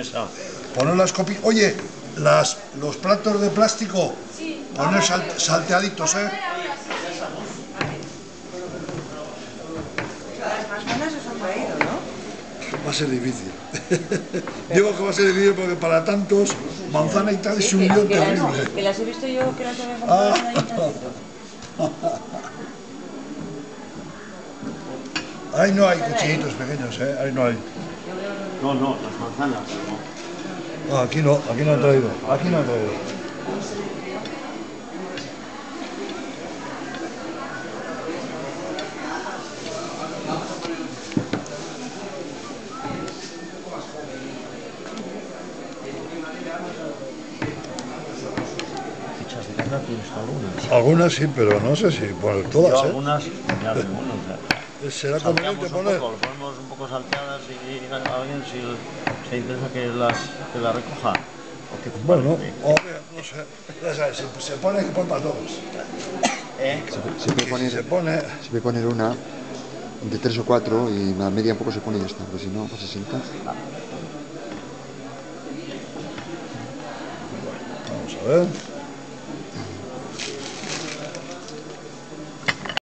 mesa. Poner las copias. Oye, los platos de plástico, poner salteaditos, ¿eh? Las más buenas se han traído, ¿no? Va a ser difícil. Digo que va a ser difícil porque para tantos, manzana y tal es un lío terrible. Que las he visto yo que las había comprado en el ayuntamiento. Ahí no hay cuchillitos pequeños, ¿eh? Ahí no hay. No, las manzanas. No. No, aquí no han traído. Aquí no han traído. Fichas de caza tienes algunas. Algunas sí, pero no sé si poner todas, Yo ¿eh? algunas, ya algunos. ¿Será conveniente poner? Lo ponemos un poco salteadas y alguien si se interesa que las recoja. ¿O qué te Bueno, parece? o no sé. Ya sabes, si se pone que pon para todos. Se puede poner una de 3 o 4 y la media un poco se pone y ya está, porque si no, pues se sienta. Vamos a ver.